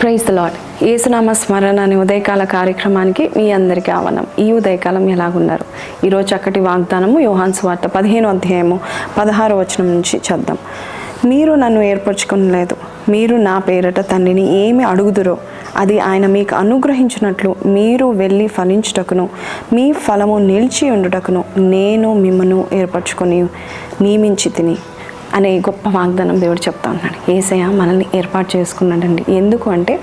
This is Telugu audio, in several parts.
Praise the lord. యేసునామ స్మరణ అనే ఉదయకాల కార్యక్రమానికి మీ అందరికీ ఆహ్వానం. ఈ ఉదయకాలం ఎలాగున్నారు? ఈరోజు చక్కటి వాగ్దానము యోహాను సువార్త 15వ అధ్యాయము 16వ వచనం నుంచి చద్దాం. మీరు నన్ను ఏర్పరచుకొనలేదు, మీరు నా పేరట తండ్రిని ఏమి అడుగుదురో అది ఆయన మీకు అనుగ్రహించినట్లు మీరు వెళ్ళి ఫలించుటకును మీ ఫలము నిలిచి ఉండుటకును నేను మిమ్మను ఏర్పరచుకొని నియమించి తిని అనే గొప్ప వాగ్దానం దేవుడు చెప్తా ఉన్నాడు. యేసయ్య మనల్ని ఏర్పాటు చేసుకున్నాడండి. ఎందుకు అంటే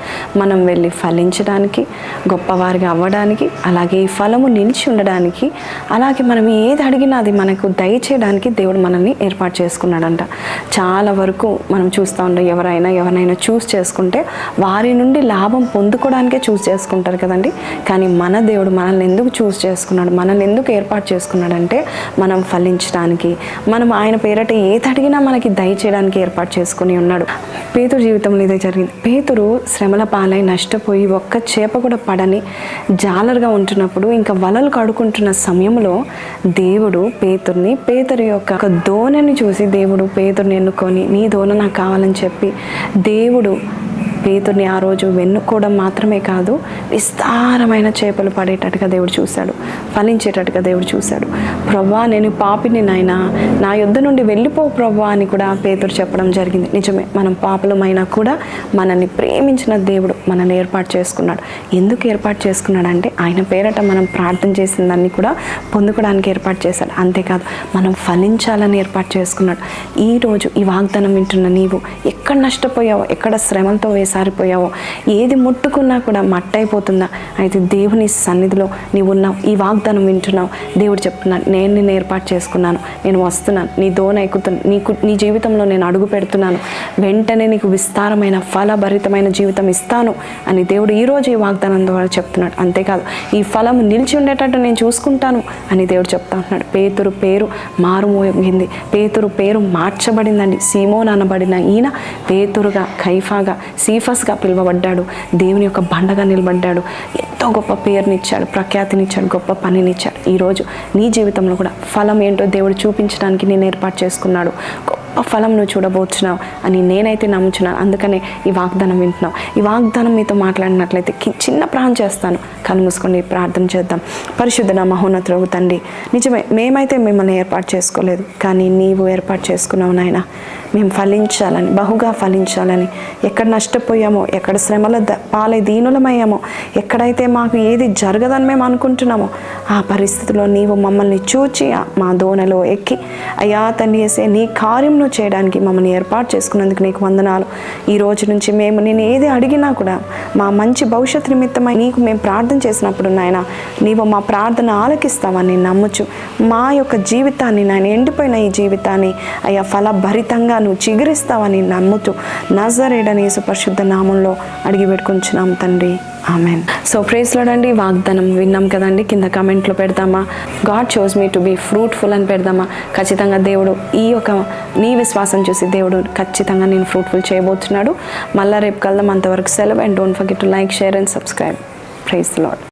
మనం వెళ్ళి ఫలించడానికి, గొప్పవారిగా అవ్వడానికి, అలాగే ఈ ఫలము నిలిచి ఉండడానికి, అలాగే మనం ఏది అడిగినా అది మనకు దయచేయడానికి దేవుడు మనల్ని ఏర్పాటు చేసుకున్నాడంట. చాలా వరకు మనం చూస్తూ ఉంటాం, ఎవరైనా చూస్ చేసుకుంటే వారి నుండి లాభం పొందుకోవడానికే చూస్ చేసుకుంటారు కదండి. కానీ మన దేవుడు మనల్ని ఎందుకు చూస్ చేసుకున్నాడు, మనల్ని ఎందుకు ఏర్పాటు చేసుకున్నాడంటే మనం ఫలించడానికి, మనం ఆయన పేరట ఏది అడిగినా మనకి దయచేయడానికి ఏర్పాటు చేసుకుని ఉన్నాడు. పేతురు జీవితంలో ఇదే జరిగింది. పేతురు శ్రమల పాలై నష్టపోయి ఒక్క చేప కూడా పడని జాలరుగా ఉంటున్నప్పుడు, ఇంకా వలలు కడుకుంటున్న సమయంలో దేవుడు పేతురు యొక్క దోణని చూసి దేవుడు పేతురుని ఎన్నుకొని నీ దోణ నాకు కావాలని చెప్పి దేవుడు పేతుర్ని ఆ రోజు వెన్నుకోవడం మాత్రమే కాదు, విస్తారమైన చేపలు పడేటట్టుగా దేవుడు చూశాడు, ఫలించేటట్టుగా దేవుడు చూశాడు. ప్రభువా నేను పాపిని నాయనా, నా యొద్ద నుండి వెళ్ళిపో ప్రభువా అని కూడా పేతురు చెప్పడం జరిగింది. నిజమే, మనం పాపులమైనా కూడా మనల్ని ప్రేమించిన దేవుడు మనల్ని ఏర్పాటు చేసుకున్నాడు. ఎందుకు ఏర్పాటు చేసుకున్నాడంటే ఆయన పేరట మనం ప్రార్థన చేసిన దాన్ని కూడా పొందుకోవడానికి ఏర్పాటు చేశాడు. అంతేకాదు మనం ఫలించాలని ఏర్పాటు చేసుకున్నాడు. ఈరోజు ఈ వాగ్దానం వింటున్న నీవు ఎక్కడ నష్టపోయావో, ఎక్కడ శ్రమలతో సారిపోయావో, ఏది ముట్టుకున్నా కూడా మట్టయిపోతుందా? అయితే దేవుని సన్నిధిలో నీవు ఉన్నావు, ఈ వాగ్దానం వింటున్నావు. దేవుడు చెప్తున్నాను, నేను నిన్ను ఏర్పాటు చేసుకున్నాను, నేను వస్తున్నాను, నీ దోణ ఎక్కుతున్నాను, నీ జీవితంలో నేను అడుగు పెడుతున్నాను, వెంటనే నీకు విస్తారమైన ఫలభరితమైన జీవితం ఇస్తాను అని దేవుడు ఈరోజు ఈ వాగ్దానం ద్వారా చెప్తున్నాడు. అంతేకాదు ఈ ఫలం నిలిచి ఉండేటట్టు నేను చూసుకుంటాను అని దేవుడు చెప్తా ఉంటున్నాడు. పేతురు పేరు మారుమోగింది, పేతురు పేరు మార్చబడిందండి. సీమోన్ అనబడిన ఈయన పేతురుగా, కైఫాగా, సీఫస్గా పిలువబడ్డాడు. దేవుని యొక్క బండగా నిలబడ్డాడు. ఎంతో గొప్ప పేరునిచ్చాడు, ప్రఖ్యాతినిచ్చాడు, గొప్ప పనినిచ్చాడు. ఈరోజు నీ జీవితంలో కూడా ఫలం ఏంటో దేవుడు చూపించడానికి నేను ఏర్పాటు చేసుకున్నాడు. గొప్ప ఫలం నువ్వు చూడబోతున్నావు అని నేనైతే నమ్ముచున్నాను. అందుకనే ఈ వాగ్దానం వింటున్నావు. ఈ వాగ్దానం మీతో మాట్లాడినట్లయితే చిన్న ప్రార్థన చేస్తాను, కళ్ళు మూసుకొని ప్రార్థన చేద్దాం. పరిశుద్ధ మహోన్నతుడగు తండ్రి, నిజమే మేమైతే మిమ్మల్ని ఏర్పాటు చేసుకోలేదు, కానీ నీవు ఏర్పాటు చేసుకున్నావు నాయన. మేము ఫలించాలని, బహుగా ఫలించాలని, ఎక్కడ నష్టపోయామో, ఎక్కడ శ్రమల పాలై దీనులమయ్యామో, ఎక్కడైతే మాకు ఏది జరగదని మేము అనుకుంటున్నామో ఆ పరిస్థితిలో నీవు మమ్మల్ని చూచి మా దోణలో ఎక్కి అయ్యా తండ్రి యేసే నీ కార్యం చేయడానికి మమ్మల్ని ఏర్పాటు చేసుకున్నందుకు నీకు వందనాలు. ఈ రోజు నుంచి మేము నేను ఏది అడిగినా కూడా మా మంచి భవిష్యత్తు నిమిత్తమై నీకు మేము ప్రార్థన చేసినప్పుడు నాయన నీవు మా ప్రార్థన ఆలకిస్తావని నమ్ముచు మా యొక్క జీవితాన్ని, నాయన ఎండిపోయిన ఈ జీవితాన్ని అయ్యా ఫలభరితంగా నువ్వు చిగురిస్తావని నమ్ముతూ నజరేయుడైన యేసు పరిశుద్ధ నామంలో అడిగి పెట్టుకుంటున్నాం తండ్రి, ఆమెన్. సో ప్రైజ్ లార్డ్ అండి. వాగ్దానం విన్నాం కదండి, కింద కామెంట్లో పెడదామా? God chose me to be fruitful అని పెడదామా? ఖచ్చితంగా దేవుడు ఈ యొక్క నీ విశ్వాసం చూసి దేవుడు ఖచ్చితంగా నేను ఫ్రూట్ఫుల్ చేయబోతున్నాడు. మళ్ళీ రేపు కలుద్దాం. అంతవరకు సెలవు. And don't forget to like, share and subscribe. Praise the lord.